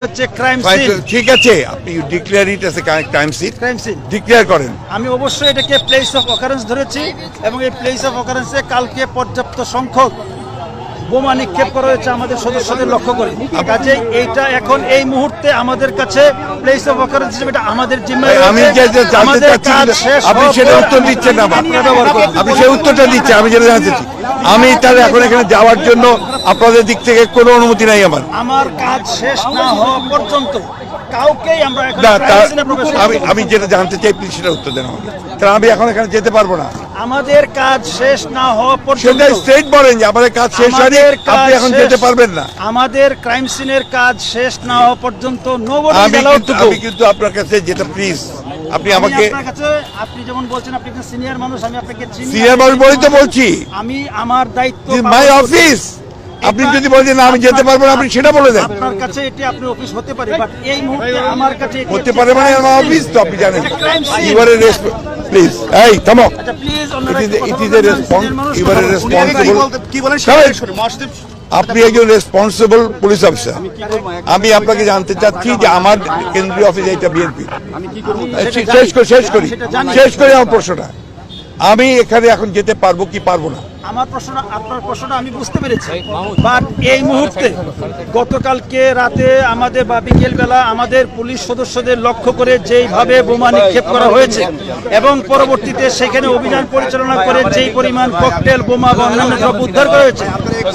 হচ্ছে crime scene. ঠিক আছে, আপনি declare it as a crime scene, declare করেন। আমি অবশ্যই এটাকে প্লেস অফ অকারেন্স ধরেছি এবং এই প্লেস অফ অকারেন্সে কালকে পর্যাপ্ত সংখ্যক বোমা নিক্ষেপ করা হয়েছে আমাদের সদস্যদের লক্ষ্য করে। কাজে এইটা এখন এই মুহূর্তে আমাদের কাছে প্লেস অফ অকারেন্স হিসেবে এটা আমাদের জিম্মায় আমি রয়েছে। জানতে আমাদের চাচ্ছি কাজ শেষ আপনি হওয়ার সেটা পর উত্তর দিচ্ছেন না, আপনি সেই উত্তরটা দিচ্ছেন, আমি যেটা জানতে চাচ্ছি। আমি তাহলে এখন এখানে যাওয়ার জন্য আপনাদের দিক থেকে কোনো অনুমতি নাই আমার। আমার কাজ শেষ না হওয়া পর্যন্ত কাউকেই আমরা এখন না, ক্রাইম সিনে প্রবেশ করতে দেব না। আমি যেটা জানতে চাই প্লিজ সেটা উত্তর দেন আমাকে, কারণ আমি এখন এখানে যেতে পারবো না। আমাদের কাজ শেষ না হওয়া পর্যন্ত সেটা স্ট্রেট বলেন যে আমাদের কাজ শেষ হয়নি, আপনি এখন যেতে পারবেন না। আমাদের ক্রাইম সিনের কাজ শেষ না হওয়া পর্যন্ত আমি কিন্তু আপনার কাছে যেটা প্লিজ আপনি আমাকে, আপনি যেমন বলছেন আপনি একজন সিনিয়র মানুষ, আমি আপনাকে চিনি। সিনিয়র মানুষ বলেই তো বলছি, আমি আমার দায়িত্ব মাই অফিস। আপনি যদি বলেন আমি যেতে পারবো না, আপনি সেটা বলে দেন। আপনার কাছে এটি আপনার অফিস হতে পারে, বাট এই মুহূর্তে আমার কাছে এটি হতে পারে মানে আমার অফিস তো, আপনি জানেন। crime you are a please, এই থামো। আচ্ছা please it is a response, you are a responsible. কি বলেন আপনি একজন রেসপন্সিবল পুলিশ অফিসার। আমি আপনাকে জানতে চাচ্ছি যে আমার কেন্দ্রীয় অফিস এইটা বিএনপি। শেষ করি আমার প্রশ্নটা। আমি এখানে এখন যেতে পারবো কি পারবো না? আমার প্রশ্ন, আপনার প্রশ্নটা আমি বুঝতে পেরেছি, বাট এই মুহূর্তে গতকালকে রাতে আমাদের বা বিকেল বেলা আমাদের পুলিশ সদস্যদের লক্ষ্য করে যেইভাবে বোমা নিক্ষেপ করা হয়েছে এবং পরবর্তীতে সেখানে অভিযান পরিচালনা করে যেই পরিমাণ ককটেল বোমা বা অন্যান্য দ্রব্য উদ্ধার করা হয়েছে,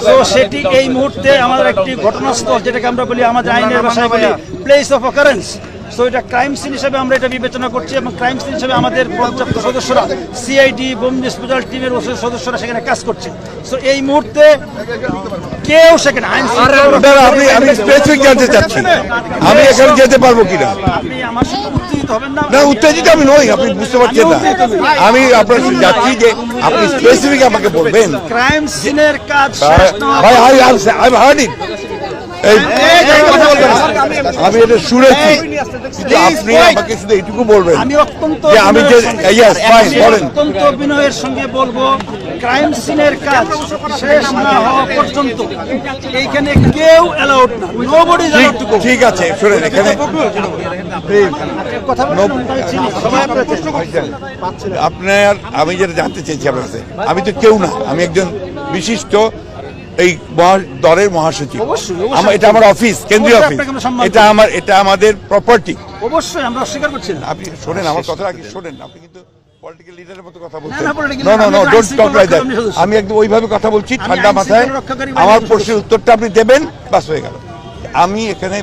তো সেটি এই মুহূর্তে আমাদের একটি ঘটনাস্থল, যেটাকে আমরা বলি আমাদের আইনের ভাষায় বলি প্লেস অফ অকারেন্স। সো এটা ক্রাইম সিন হিসেবে আমরা এটা বিবেচনা করছি এবং ক্রাইম সিন হিসেবে আমাদের পর্যাপ্ত সদস্যরা, সিআইডি বোম ডিসপোজাল টিমের সদস্যরা সেখানে কাজ করছে। সো এই মুহূর্তে কেউ সেখানে আমি স্পেসিফিক জানতে চাচ্ছি আমি এখানে যেতে পারবো কিনা। আপনি আমার সাথে উত্তেজিত হবেন না। না, উত্তেজিত আমি নই, আপনি বুঝতে পারছেন না। আমি আপনার যাচ্ছি যে আপনি স্পেসিফিক আমাকে বলবেন। ক্রাইম সিনের কাজ শেষ না ভাই আই হার্ড ইট। আমি এটা শুনেছি, কিন্তু আপনি আমাকে শুধু এইটুকু বলবেন আমি অত্যন্ত যে আমি যে বলেন। অত্যন্ত বিনয়ের সঙ্গে বলবো, ক্রাইম সিনের কাজ শেষ না হওয়া পর্যন্ত এইখানে কেউ অ্যালাউড না, nobody is allowed to go. ঠিক আছে, শুনেন এখানে কথা আপনার, আমি যেটা জানতে চাইছি আপনার কাছে, আমি তো কেউ না, আমি একজন বিশিষ্ট এই দলের মহাসচিব। এটা আমার অফিস, কেন্দ্রীয় অফিস, এটা আমাদের প্রপার্টি। অবশ্যই আমরা অস্বীকার করছি না। আপনি শোনেন আমার কথাটা, আগে শোনেন। আপনি কিন্তু পলিটিক্যাল লিডারের মতো কথা বলছেন। আমি একদম ওইভাবে কথা বলছি ঠান্ডা মাথায়। আমার প্রশ্নের উত্তরটা আপনি দেবেন, বাস হয়ে গেল। আমি এখানে